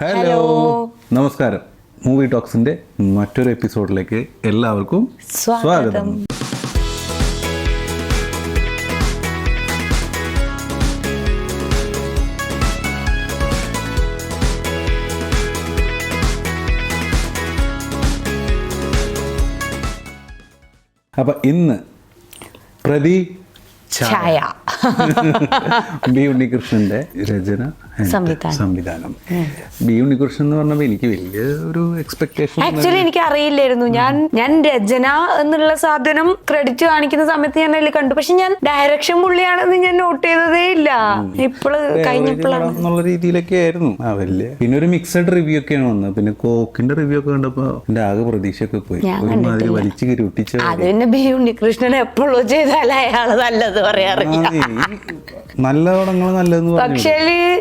Hello, നമസ്കാരം. Movie ടോക്സിന്റെ മറ്റൊരു എപ്പിസോഡിലേക്ക് എല്ലാവർക്കും സ്വാഗതം. അപ്പൊ ഇന്ന് പ്രതി ഛായ ബി ഉണ്ണികൃഷ്ണന്റെ രചന സംവിധാനം. ബി ഉണ്ണികൃഷ്ണൻ എന്ന് പറഞ്ഞപ്പോൾ എനിക്ക് വലിയ ഒരു എക്സ്പെക്ടേഷൻ ആക്ച്വലി എനിക്ക് അറിയില്ലായിരുന്നു. ഞാൻ രചന എന്നുള്ള സാധനം ക്രെഡിറ്റ് കാണിക്കുന്ന സമയത്ത് ഞാൻ അതിൽ കണ്ടു, പക്ഷെ ഞാൻ ഡയറക്ഷൻ പുള്ളിയാണെന്ന് ഞാൻ നോട്ട് ചെയ്തതേ ഇല്ല. ഇപ്പോഴ് കഴിഞ്ഞപ്പോഴാണ് എന്നുള്ള രീതിയിലൊക്കെ ആയിരുന്നു വലിയ. പിന്നെ ഒരു മിക്സഡ് റിവ്യൂ ഒക്കെയാണ് വന്നത്. പിന്നെ കോക്കിന്റെ റിവ്യൂ ഒക്കെ കണ്ടപ്പോ എന്റെ ആകെ പ്രതീക്ഷയൊക്കെ പോയി. ഒരുമാതിരി വലിച്ചു കയറി ഒട്ടിച്ച അത് പിന്നെ ബി ഉണ്ണികൃഷ്ണൻ എപ്പോഴും ചെയ്താൽ അയാള് നല്ലത് പറയാറില്ല. നല്ല പടങ്ങൾ നല്ലതെന്ന് പക്ഷേ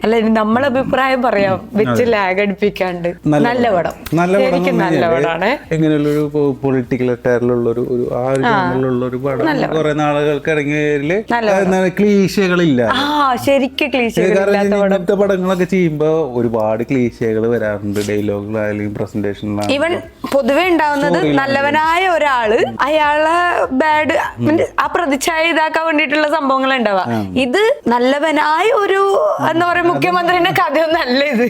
അല്ല, നമ്മളെ അഭിപ്രായം പറയാം വെച്ച് ലാഗ് അടിപ്പിക്കാണ്ട്. നല്ല പടം, ശരിക്കും നല്ല പടമാണ്. എങ്ങനെയുള്ളൊരു പൊളിറ്റിക്കൽ അറ്റയറിലുള്ള ഒരു ആ ഒരു ജോണിലുള്ള ഒരു പടം. കുറെ നാളുകൾക്ക് ഇറങ്ങിയതില് ക്ലീശകളില്ല. ശരിക്കും ഇങ്ങനത്തെ പടങ്ങളൊക്കെ ചെയ്യുമ്പോ ഒരുപാട് ക്ലീശകൾ വരാറുണ്ട്. ഡയലോഗിലായാലും പ്രസന്റേഷനിലായാലും. ഈവൻ പൊതുവെ ഉണ്ടാവുന്നത് നല്ലവനായ ഒരാള് അയാളെ ബാഡ് ആ പ്രതിച്ഛായ ഇതാക്കാൻ വേണ്ടിയിട്ടുള്ള സംഭവങ്ങൾ ഉണ്ടാവുക. ഇത് നല്ലവനായ ഒരു എന്താ പറയാ മുഖ്യമന്ത്രിന്റെ കഥയൊന്നും അല്ല ഇത്.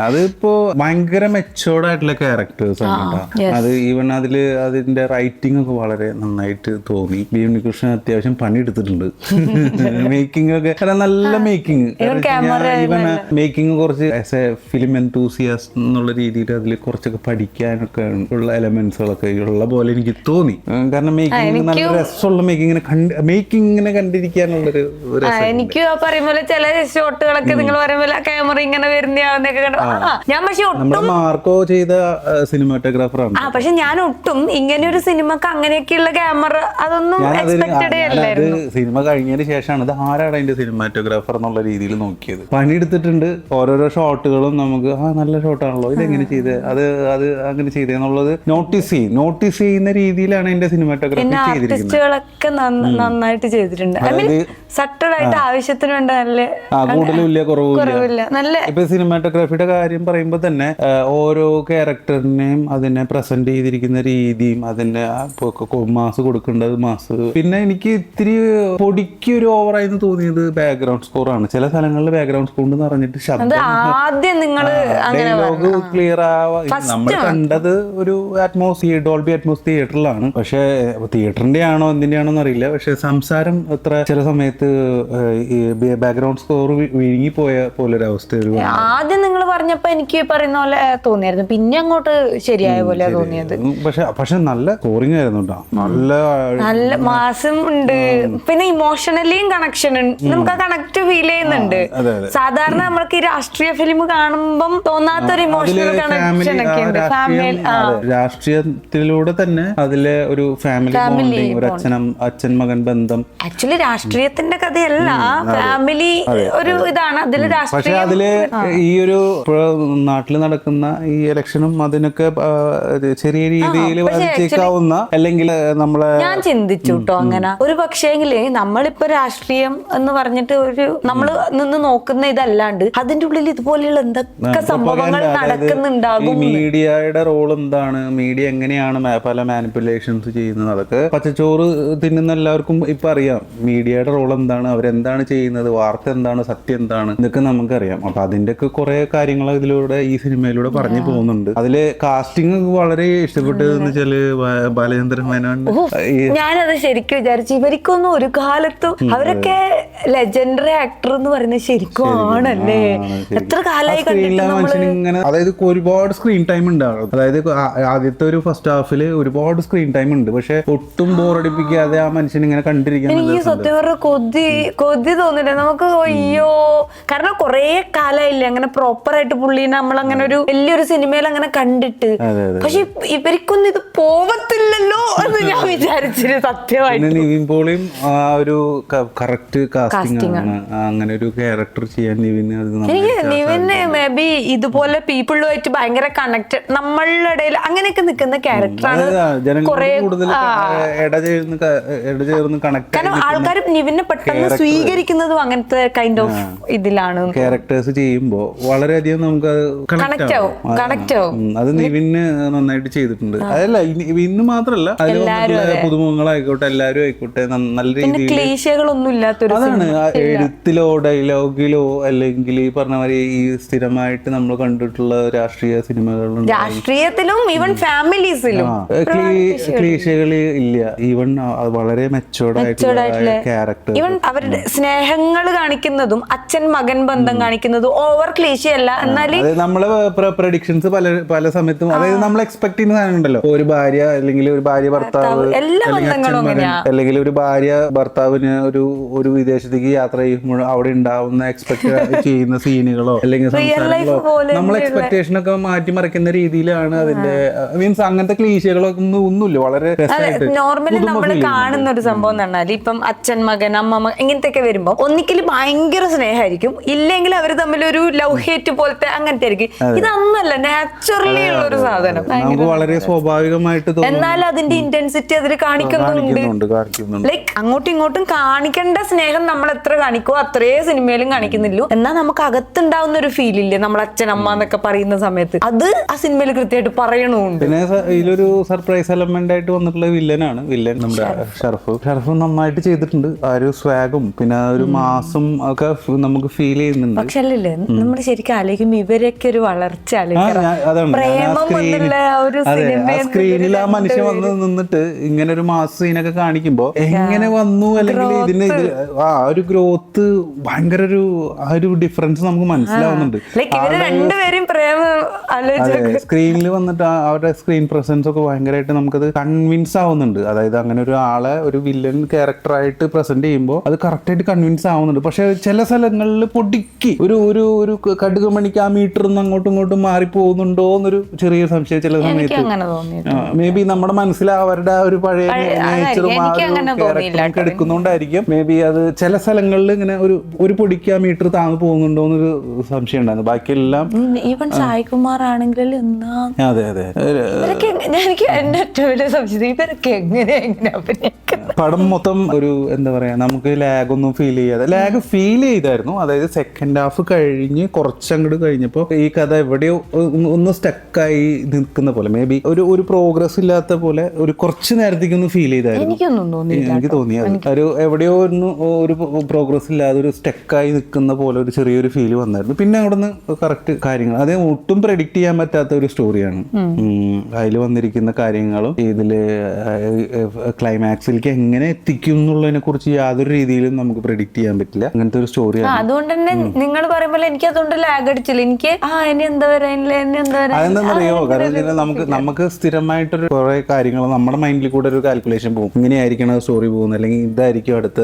അതിപ്പോ ഭയങ്കര മെച്ചോർഡ് ആയിട്ടുള്ള ക്യാരക്ടേഴ്സ് ആണ്. അത് ഈവൻ അതിന്റെ റൈറ്റിംഗ് ഒക്കെ വളരെ നന്നായിട്ട് തോന്നി. ബി ഉണ്ണികൃഷ്ണൻ അത്യാവശ്യം പണിയെടുത്തിട്ടുണ്ട്. മേക്കിംഗ് ഒക്കെ നല്ല മേക്കിംഗ്. ഈവൻ മേക്കിംഗ് കുറച്ച് ആസ് എ ഫിലിം എൻതൂസിയാസ്റ്റ് എന്നുള്ള രീതിയിൽ അതിൽ കുറച്ചൊക്കെ പഠിക്കാനൊക്കെ ഉള്ള എലമെന്റ്സുകളൊക്കെ ഉള്ള പോലെ എനിക്ക് തോന്നി. കാരണം മേക്കിംഗ് നല്ല രസമുള്ള മേക്കിംഗ് കണ്ടിരിക്കാനുള്ളൊരു. എനിക്ക് പറയുമ്പോൾ ചില ഷോട്ടുകളൊക്കെ നിങ്ങൾ പറയുമ്പോൾ ക്യാമറ ഇങ്ങനെ വരുന്നൊക്കെ കണ്ടു. ഞാൻ പക്ഷെ ഒട്ടും മാർക്കോ ചെയ്ത സിനിമാറ്റോഗ്രാഫറാണ്. പക്ഷെ ഞാൻ ഒട്ടും ഇങ്ങനെ ഒരു സിനിമക്ക് അങ്ങനെയൊക്കെയുള്ള ക്യാമറ അതൊന്നും എക്സ്പെക്റ്റഡേ അല്ലായിരുന്നു. സിനിമ കഴിഞ്ഞതിന് ശേഷമാണ് ഇത് ആരാണ് അതിന്റെ സിനിമാറ്റോഗ്രാഫർ എന്നുള്ള രീതിയിൽ നോക്കിയത്. പണിയെടുത്തിട്ടുണ്ട്. ഓരോരോ ഷോട്ടുകളും നമുക്ക് നല്ല ഷോട്ടാണല്ലോ, ഇതെങ്ങനെ ചെയ്തത്, അത് അങ്ങനെ ചെയ്തെന്നുള്ളത് നോട്ടീസ് ചെയ്യുന്ന രീതിയിലാണ് അതിന്റെ സിനിമാറ്റോഗ്രാഫി ആർട്ടിസ്റ്റുകളൊക്കെ നന്നായിട്ട് ചെയ്തിട്ടുണ്ട്. സട്ടലായിട്ട് ആവശ്യത്തിന് വേണ്ട കൂടുതലും കുറവില്ല. നല്ല ഇപ്പൊ സിനിമാറ്റോഗ്രാഫിയുടെ കാര്യം പറയുമ്പോൾ തന്നെ ഓരോ ക്യാരക്ടറിനെയും അതിനെ പ്രസന്റ് ചെയ്തിരിക്കുന്ന രീതിയും അതിന്റെ മാസ് കൊടുക്കേണ്ടത് മാസ്. പിന്നെ എനിക്ക് ഇത്തിരി പൊടിക്ക് ഒരു ഓവറായി തോന്നിയത് ബാക്ക്ഗ്രൗണ്ട് സ്കോർ ആണ്. ചില സ്ഥലങ്ങളിൽ ബാക്ക്ഗ്രൗണ്ട് സ്കോർ എന്ന് പറഞ്ഞിട്ട് ശബ്ദം ഡയലോഗ് ക്ലിയർ ആവാ. നമ്മൾ കണ്ടത് ഒരു ഡോൾബി അറ്റ്മോസ് തിയേറ്ററിലാണ്. പക്ഷെ തിയേറ്ററിന്റെ ആണോ എന്തിന്റെ ആണോ എന്നറിയില്ല. പക്ഷെ സംസാരം അത്ര ചില സമയത്ത് ബാക്ക്ഗ്രൗണ്ട് സ്കോർ വിഴുങ്ങി പോയ പോലൊരവസ്ഥ. ആദ്യം നിങ്ങൾ പറഞ്ഞപ്പോ എനിക്ക് പറയുന്ന പോലെ തോന്നിയായിരുന്നു, പിന്നെ അങ്ങോട്ട് ശരിയായ പോലെ തോന്നിയത്. പക്ഷെ നല്ല സ്കോറിംഗ് ആയിരുന്നു കേട്ടോ. നല്ല മാസം ഉണ്ട്. പിന്നെ ഇമോഷണലിയും കണക്ഷൻ ഉണ്ട്. നമുക്ക് ആ കണക്ട് ഫീൽ ചെയ്യുന്നുണ്ട്. സാധാരണ നമ്മൾക്ക് ഈ രാഷ്ട്രീയ ഫിലിം കാണുമ്പം തോന്നാത്തൊരു ഇമോഷണൽ കണക്ഷൻ ഒക്കെ ഉണ്ട്. രാഷ്ട്രീയത്തിലൂടെ തന്നെ അതിലെ ഒരു ഫാമിലി, ഒരു അച്ഛൻ മകൻ ബന്ധം. ആക്ച്വലി രാഷ്ട്രീയത്തിന്റെ കഥയല്ല, ഫാമിലി ഒരു ഇതാണ്. അതില് പക്ഷെ അതില് ഈ ഒരു നാട്ടിൽ നടക്കുന്ന ഈ ഇലക്ഷനും അതിനൊക്കെ ചെറിയ രീതിയിൽ വരച്ചേക്കാവുന്ന, അല്ലെങ്കിൽ നമ്മളെ ഞാൻ ചിന്തിച്ചു കേട്ടോ അങ്ങനെ ഒരു പക്ഷേങ്കില് നമ്മളിപ്പോ രാഷ്ട്രീയം എന്ന് പറഞ്ഞിട്ട് ഒരു നമ്മള് നിന്ന് നോക്കുന്ന ഇതല്ലാണ്ട് അതിന്റെ ഉള്ളിൽ ഇതുപോലെയുള്ള എന്തൊക്കെ സംഭവങ്ങൾ നടക്കുന്നുണ്ടാകും. മീഡിയയുടെ റോൾ എന്താണ്, മീഡിയ എങ്ങനെയാണ് പല മാനിപ്പുലേഷൻസ് ചെയ്യുന്നത്, അതൊക്കെ പച്ചച്ചോറ് തിന്നുന്ന എല്ലാവർക്കും ഇപ്പൊ അറിയാം. മീഡിയയുടെ റോൾ എന്താണ്, അവരെന്താണ് ചെയ്യുന്നത്, വാർത്ത എന്താണ്, സത്യം എന്താണ്, ഇതൊക്കെ നമുക്കറിയാം. അപ്പൊ അതിന്റെ ഒക്കെ കുറെ കാര്യങ്ങൾ ഇതിലൂടെ ഈ സിനിമയിലൂടെ പറഞ്ഞു പോകുന്നുണ്ട്. അതില് കാസ്റ്റിംഗ് വളരെ ഇഷ്ടപ്പെട്ടതെന്ന് വെച്ചാല് ബാലചന്ദ്രൻ മേനോൻ. ഞാനത് ശരിക്കും വിചാരിച്ചു, ഇവർക്കൊന്നും ഒരു കാലത്തും അവരൊക്കെ ലെജൻഡറി ആക്ടർ എന്ന് പറയുന്നത് ശരിക്കും ആണല്ലേ. എത്ര കാലമായി ഇങ്ങനെ, അതായത് ഒരുപാട് സ്ക്രീൻ ടൈം ഉണ്ടാകും. അതായത് ആദ്യത്തെ ഒരു ഫസ്റ്റ് ഹാഫില് ഒരുപാട് സ്ക്രീൻ ടൈം ഉണ്ട്. പക്ഷെ ഒട്ടും ബോറടിപ്പിക്കാതെ ആ മനുഷ്യൻ ഇങ്ങനെ കണ്ടിരിക്കാൻ സത്യം പറഞ്ഞ കൊതി തോന്നില്ല നമുക്ക്. അയ്യോ, കാരണം കൊറേ കാലായില്ലേ അങ്ങനെ പ്രോപ്പർ ആയിട്ട് പുള്ളി നമ്മളങ്ങനെ ഒരു വലിയൊരു സിനിമയിൽ അങ്ങനെ കണ്ടിട്ട്. പക്ഷെ ഇവർക്കൊന്നും ഇത് പോവത്തില്ലല്ലോ എന്ന് ഞാൻ വിചാരിച്ചിട്ട് സത്യമായിട്ട്. നിവിൻ പോളിയും ആ ഒരു കറക്റ്റ് കാസ്റ്റിംഗ് ആണ്. അങ്ങനെ ഒരു ക്യാരക്ടർ ചെയ്യാൻ നിവിന് മേ ബി ഇതുപോലെ പീപ്പിളുമായിട്ട് ഭയങ്കര കണക്റ്റഡ്, നമ്മളുടെ ഇടയിൽ അങ്ങനെയൊക്കെ നിൽക്കുന്ന ക്യാരക്ടറാണ്. കുറെ കാരണം ആൾക്കാർ നിവിനെ പെട്ടെന്ന് സ്വീകരിക്കുന്നതും അങ്ങനത്തെ കൈൻഡ് ഓഫ് ഇതിലാണ്. ക്യാരക്ടേഴ്സ് ചെയ്യുമ്പോ വളരെയധികം നമുക്ക് കണക്ട് ആവും. അത് നിവിന് നന്നായിട്ട് ചെയ്തിട്ടുണ്ട്. അതല്ല ഇന്ന് മാത്രല്ല, പുതുമുഖങ്ങളായിക്കോട്ടെ എല്ലാരും ആയിക്കോട്ടെ നല്ല രീതിയിൽ ക്ലീശകളൊന്നും ഇല്ലാത്തൊരു, അതാണ് എഴുത്തിലോ ഡയലോഗിലോ അല്ലെങ്കിൽ ഈ പറഞ്ഞ മാതിരി ഈ സ്ഥിരമായിട്ട് നമ്മൾ കണ്ടിട്ടുള്ള രാഷ്ട്രീയ സിനിമകളിലും രാഷ്ട്രീയത്തിലും ഈവൻ ഫാമിലീസിലും ക്ലീശകൾ ഇല്ല. ഈവൻ വളരെ മെച്ചോർഡ് ആയിട്ടുള്ള ക്യാരക്ടർ, ഈവൻ അവരുടെ സ്നേഹങ്ങൾ കാണിക്കുന്നതും അച്ഛൻ മകൻ ബന്ധം കാണിക്കുന്നതും ഓവർ ക്ലീശയല്ല. എന്നാൽ നമ്മളെ പ്രഡിക്ഷൻസ് പല സമയത്തും, അതായത് നമ്മൾ എക്സ്പെക്ട് ചെയ്യുന്ന സാധനം ഉണ്ടല്ലോ, ഒരു ഭാര്യ അല്ലെങ്കിൽ ഒരു ഭാര്യ ഭർത്താവ് അല്ലെങ്കിൽ ഒരു ഭാര്യ ഭർത്താവിന് ഒരു വിദേശത്തേക്ക് യാത്ര ചെയ്യുമ്പോൾ അവിടെ ഉണ്ടാവുന്ന എക്സ്പെക്ട് ചെയ്യുന്ന സീനുകളോ അല്ലെങ്കിൽ സംസാരങ്ങളോ നമ്മളെ എക്സ്പെക്ടേഷൻ ഒക്കെ മാറ്റിമറിക്കുന്ന രീതിയിലാണ് അതിന്റെ മീൻസ് അങ്ങനത്തെ ക്ലീശകളൊക്കെ ഒന്നുമില്ല. വളരെ നോർമലി നമ്മൾ കാണുന്ന ഒരു സംഭവം എന്ന് പറഞ്ഞാൽ ഇപ്പം അച്ഛൻ മകൻ അമ്മ ഇങ്ങനത്തെ ഒക്കെ വരുമ്പോ ഒന്നിക്കൽ ഭയങ്കര സ്നേഹമായിരിക്കും, ഇല്ലെങ്കിൽ അവർ തമ്മിൽ ഒരു ലവ് ഹേറ്റ് പോലത്തെ അങ്ങനത്തെ ആയിരിക്കും. ഇതൊന്നല്ല, നാച്ചുറലി ഉള്ള ഒരു സാധനം, വളരെ സ്വാഭാവികമായിട്ട്, എന്നാൽ അതിന്റെ ഇന്റൻസിറ്റി അതിൽ കാണിക്കുന്നുണ്ട്. ലൈക്ക് അങ്ങോട്ടും ഇങ്ങോട്ടും കാണിക്കേണ്ട സ്നേഹം നമ്മൾ എത്ര കാണിക്കോ അത്രേ സിനിമയിലും കാണിക്കുന്നില്ലു. എന്നാൽ നമുക്ക് അകത്തുണ്ടാവുന്ന ഒരു ഫീൽ ഇല്ലേ നമ്മൾ അച്ഛൻ അമ്മ എന്നൊക്കെ പറയുന്ന സമയത്ത്, അത് ആ സിനിമയിൽ കൃത്യമായിട്ട് പറയണുണ്ട്. പിന്നെ ഇതിലൊരു സർപ്രൈസ് എലമെന്റ് ആയിട്ട് വന്നിട്ടുള്ള വില്ലനാണ് നമ്മുടെ ഷർഫ് നന്നായിട്ട് ചെയ്തിട്ടുണ്ട്. ആ ഒരു സ്വാഗും പിന്നെ ആ ഒരു മാസം ഒക്കെ നമുക്ക് ഫീൽ ചെയ്യുന്നുണ്ട്. പക്ഷെ അല്ലല്ലേ നമ്മൾ ശരിക്കും ആലോചിക്കും ഇവരൊക്കെ ഒരു വളർച്ച സ്ക്രീനിൽ ആ മനുഷ്യൻ വന്ന് നിന്നിട്ട് ഇങ്ങനെ ഒരു മാസ് സീനൊക്കെ കാണിക്കുമ്പോ എങ്ങനെ വന്നു, അല്ലെങ്കിൽ ഇതിന് ആ ഒരു ഗ്രോത്ത് ഭയങ്കര ആ ഒരു ഡിഫറൻസ് നമുക്ക് മനസ്സിലാവുന്നുണ്ട്. സ്ക്രീനിൽ വന്നിട്ട് അവരുടെ സ്ക്രീൻ പ്രസൻസ് ഒക്കെ ഭയങ്കരമായിട്ട് നമുക്കത് കൺവിൻസ് ആവുന്നുണ്ട്. അതായത് അങ്ങനെ ഒരു ആളെ ഒരു വില്ലൻ ക്യാരക്ടറായിട്ട് പ്രസന്റ് ചെയ്യുമ്പോൾ അത് കറക്റ്റ് ആയിട്ട് കൺവിൻസ് ആവുന്നുണ്ട്. പക്ഷെ ചില സ്ഥലങ്ങളിൽ പൊടിക്ക് ഒരു കടുക് മണിക്ക് ആ മീറ്റർ അങ്ങോട്ടും ഇങ്ങോട്ടും മാറി പോകുന്നുണ്ടോ എന്നൊരു ചെറിയ സംശയം ചില സമയത്ത്. മേ ബി നമ്മുടെ മനസ്സിൽ അവരുടെ ഒരു പഴയ നേച്ചറും ക്യാരക്ടറും എടുക്കുന്നോണ്ടായിരിക്കും മേ ബി അത് ചില സ്ഥലങ്ങളിൽ ഇങ്ങനെ ഒരു പൊടിക്ക് ആ മീറ്റർ താങ്ങ് പോകുന്നുണ്ടോ എന്നൊരു സംശയം ഉണ്ടായിരുന്നു. ബാക്കിയെല്ലാം ഈവൻ സായികുമാർ ആണെങ്കിൽ അതെ അതെ എനിക്ക് എന്റെ ഏറ്റവും വലിയ സംശയം ഇവരൊക്കെ എങ്ങനെ പടം മൊത്തം ഒരു എന്താ പറയാ, നമുക്ക് ലാഗ് ഒന്നും ഫീൽ ചെയ്യാതെ, ലാഗ് ഫീൽ ചെയ്തായിരുന്നു. അതായത് സെക്കൻഡ് ഹാഫ് കഴിഞ്ഞ് കുറച്ചങ്ങോട്ട് കഴിഞ്ഞപ്പോ ഈ കഥ എവിടെയോ ഒന്ന് സ്റ്റക്കായി നിൽക്കുന്ന പോലെ, മേ ബി ഒരു പ്രോഗ്രസ് ഇല്ലാത്ത പോലെ ഒരു കുറച്ച് നേരത്തേക്ക് ഒന്ന് ഫീൽ ചെയ്തായിരുന്നു. എനിക്ക് തോന്നിയത് ഒരു എവിടെയോ ഒരു പ്രോഗ്രസ് ഇല്ലാതെ ഒരു സ്റ്റക്കായി നിൽക്കുന്ന പോലെ ഒരു ചെറിയൊരു ഫീല് വന്നായിരുന്നു. പിന്നെ അവിടെ നിന്ന് കറക്റ്റ് കാര്യങ്ങൾ, അത് ഒട്ടും പ്രെഡിക്റ്റ് ചെയ്യാൻ പറ്റാത്ത ഒരു സ്റ്റോറിയാണ്. അതിൽ വന്നിരിക്കുന്ന കാര്യങ്ങളും ഇതില് ക്ലൈമാക്സിലേക്ക് എങ്ങനെ എത്തിക്കും എന്നുള്ളതിനെ കുറിച്ച് യാതൊരു രീതിയിലും നമുക്ക് പ്രെഡിക്റ്റ് ചെയ്യാൻ പറ്റില്ല. അങ്ങനത്തെ ഒരു സ്റ്റോറിയാണ്. അതുകൊണ്ട് തന്നെ നിങ്ങൾ പറയുമ്പോൾ എനിക്ക് അതുകൊണ്ട് ലാഗ് അടിച്ചില്ല. എനിക്ക് അതെന്താണെന്നറിയോ, കാരണം നമുക്ക് സ്ഥിരമായിട്ടൊരു കുറെ കാര്യങ്ങൾ നമ്മുടെ മൈൻഡിൽ കൂടെ ഒരു കാൽക്കുലേഷൻ പോകും, ഇങ്ങനെയായിരിക്കണം സ്റ്റോറി പോകുന്നത്, അല്ലെങ്കിൽ ഇതായിരിക്കും അടുത്ത.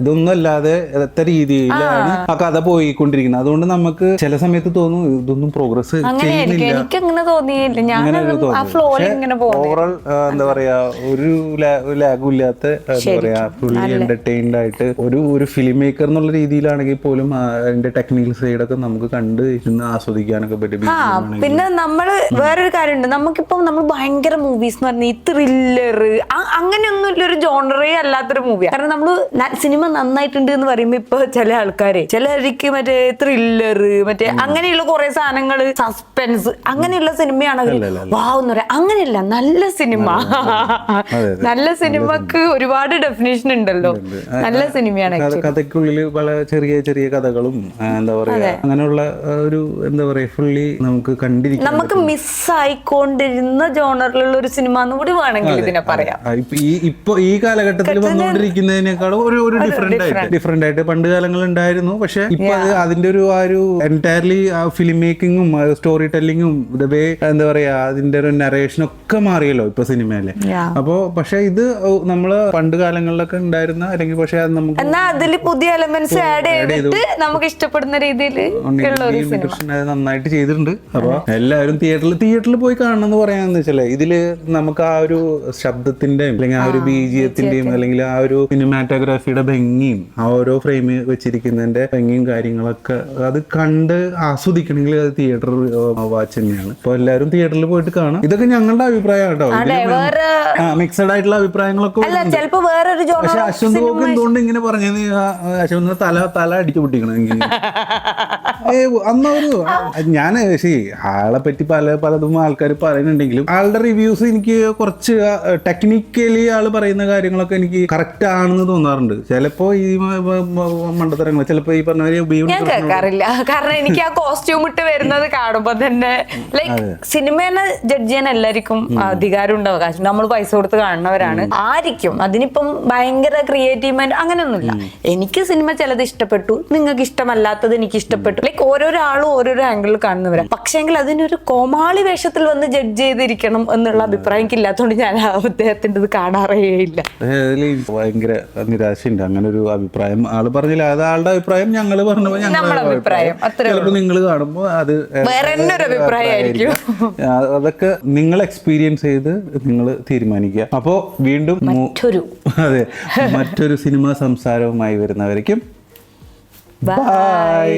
ഇതൊന്നും അല്ലാതെ എത്ര രീതിയിലാണ് ആ കഥ പോയിക്കൊണ്ടിരിക്കുന്നത്. അതുകൊണ്ട് നമുക്ക് ചില സമയത്ത് തോന്നും ഇതൊന്നും പ്രോഗ്രസ് ചെയ്യുന്നില്ല. ഓവറോൾ എന്താ പറയാ, ഒരു ലാഗും ഇല്ലാത്ത എന്താ പറയാ ഫുള്ളി എന്റർടൈൻഡ് ആയിട്ട് ഒരു ഫിലിം മേക്കർ എന്നുള്ള രീതിയിലാണെങ്കിൽ പോലും അതിന്റെ ടെക്നിക്കൽ സൈഡൊക്കെ നമുക്ക് കണ്ട് ഇരുന്ന് ആസ്വദിക്കാനൊക്കെ പറ്റും. പിന്നെ നമ്മള് വേറൊരു കാര്യമുണ്ട്, നമുക്കിപ്പം നമ്മൾ ഭയങ്കര മൂവീസ് എന്ന് പറഞ്ഞാൽ ഈ ത്രില്ലർ അങ്ങനെയൊന്നും ഇല്ലൊരു ജോണറേ അല്ലാത്തൊരു മൂവിയാണ്. കാരണം നമ്മള് സിനിമ നന്നായിട്ടുണ്ട് എന്ന് പറയുമ്പോ ഇപ്പൊ ചില ആൾക്കാര് ചിലർക്ക് മറ്റേ ത്രില്ലർ മറ്റേ അങ്ങനെയുള്ള കുറെ സാധനങ്ങള് സസ്പെൻസ് അങ്ങനെയുള്ള സിനിമയാണ് വാന്ന് പറയാ. അങ്ങനെയല്ല, നല്ല സിനിമ, നല്ല സിനിമക്ക് ഒരുപാട് ഡെഫിനേഷൻ ഉണ്ടല്ലോ. നല്ല സിനിമയാണ്. കഥയ്ക്കുള്ളിൽ പല ചെറിയ ചെറിയ കഥകളും എന്താ പറയാ അങ്ങനെയുള്ള ഒരു എന്താ പറയാ ഫുള്ളി നമുക്ക് കണ്ടിരിക്കാം. നമുക്ക് മിസ്സായിക്കൊണ്ടിരുന്ന ജോണറിലുള്ള ഒരു സിനിമ എന്ന് കൂടി വേണമെങ്കിൽ ഇതിനെ പറയാം. ഇപ്പൊ ഈ കാലഘട്ടത്തിൽ വന്നുകൊണ്ടിരിക്കുന്നതിനേക്കാളും ഒരു ഡിഫറെന്റ് ആയിട്ട് പണ്ട് കാലങ്ങളിൽ ഉണ്ടായിരുന്നു. പക്ഷെ ഇപ്പൊ അതിന്റെ ഒരു എൻറ്റയർലി ഫിലിം മേക്കിങ്ങും സ്റ്റോറി ടെല്ലിങ്ങും വേ എന്താ പറയാ അതിന്റെ ഒരു നറേഷനും ഒക്കെ മാറിയല്ലോ ഇപ്പൊ സിനിമയിലെ. അപ്പോ പക്ഷെ ഇത് നമ്മള് പണ്ട് കാലങ്ങളിലൊക്കെ ഉണ്ടായിരുന്ന അല്ലെങ്കിൽ പക്ഷെ അത് നമുക്ക് എന്നാ അതിൽ പുതിയ എലമെന്റ്സ് ആഡ് ചെയ്തിട്ട് നമുക്ക് ഇഷ്ടപ്പെടുന്ന രീതിയിൽ ഉള്ള ഒരു സിനിമ കൃഷ്ണൻ അത് നന്നായിട്ട് ചെയ്തിട്ടുണ്ട്. അപ്പൊ എല്ലാവരും തിയേറ്ററിൽ പോയി കാണണം എന്ന് പറയാന്ന് വെച്ചാല് ഇതില് നമുക്ക് ആ ഒരു ശബ്ദത്തിന്റെയും അല്ലെങ്കിൽ ആ ഒരു ബീജിയത്തിന്റെയും അല്ലെങ്കിൽ ആ ഒരു സിനിമാറ്റോഗ്രാഫിയുടെ ഭംഗിയും ആ ഓരോ ഫ്രെയിം വെച്ചിരിക്കുന്നതിന്റെ ഭംഗിയും കാര്യങ്ങളൊക്കെ അത് കണ്ട് ആസ്വദിക്കണമെങ്കിൽ അത് തിയേറ്റർ വാച്ച് തന്നെയാണ്. അപ്പൊ എല്ലാവരും തിയേറ്ററിൽ പോയിട്ട് കാണാം. ഇതൊക്കെ ഞങ്ങളുടെ അഭിപ്രായം കേട്ടോ. മിക്സഡ് ആയിട്ടുള്ള അഭിപ്രായങ്ങളൊക്കെ ചിലപ്പോ വേറൊരു പക്ഷെ അശ്വന്ത് ഗോക്ക് എന്തുകൊണ്ട് ഇങ്ങനെ പറഞ്ഞത് അശ്വന്ത് തല അടിച്ചു പൊട്ടിക്കണം അന്നൊരു ഞാൻ ആളെ പറ്റി പലതും ആൾക്കാർ പറയുന്നുണ്ടെങ്കിലും ആളുടെ റിവ്യൂസ് എനിക്ക് കുറച്ച് ടെക്നിക്കലി ആള് പറയുന്ന കാര്യങ്ങളൊക്കെ എനിക്ക് കറക്റ്റ് ആണെന്ന് തോന്നാറുണ്ട്. ചിലപ്പോ ഈ മണ്ടത്തരങ്ങൾ ചിലപ്പോ ഈ പറഞ്ഞ ഞാൻ കേൾക്കാറില്ല. കാരണം എനിക്ക് ആ കോസ്റ്റ്യൂം ഇട്ട് വരുന്നത് കാണുമ്പോ തന്നെ ലൈക്ക് സിനിമേനെ ജഡ്ജ് ചെയ്യാൻ എല്ലാവർക്കും അധികാരം ഉണ്ട്, അവകാശം. നമ്മൾ പൈസ കൊടുത്ത് കാണുന്നവരാണ് ആയിരിക്കും. അതിനിപ്പം ഭയങ്കര ക്രിയേറ്റീവ് മൈൻഡ് അങ്ങനെയൊന്നുമില്ല. എനിക്ക് സിനിമ ചിലത് ഇഷ്ടപ്പെട്ടു, നിങ്ങൾക്ക് ഇഷ്ടമല്ലാത്തത് എനിക്ക് ഇഷ്ടപ്പെട്ടു. ലൈക്ക് ഓരോരോ ആളും ഓരോരോ ആംഗിളിൽ കാണുന്നവരാണ്. പക്ഷേങ്കിൽ അതിനൊരു കോമാളി വേഷത്തിൽ വന്ന് ജഡ്ജ് ചെയ്തിരിക്കണം എന്നുള്ള അഭിപ്രായം എനിക്ക് ഇല്ലാത്തതുകൊണ്ട് ഞാൻ അദ്ദേഹത്തിന്റെ ഇത് കാണാറേ ഇല്ല. ഭയങ്കര നിരാശയുണ്ട് അങ്ങനെ ഒരു അഭിപ്രായം ആള് പറഞ്ഞില്ല. അത് ആളുടെ അഭിപ്രായം, ഞങ്ങള് പറഞ്ഞപ്പോ നമ്മളെ അഭിപ്രായം ചിലപ്പോ നിങ്ങൾ കാണുമ്പോ അത് വേറെ ഒരു അഭിപ്രായമായിരിക്കും. അതൊക്കെ നിങ്ങൾ എക്സ്പീരിയൻസ് ചെയ്ത് നിങ്ങൾ തീരുമാനിക്കുക. അപ്പോ വീണ്ടും മറ്റൊരു സിനിമാ സംസാരവുമായി വരുന്നവരേക്കും ബൈ.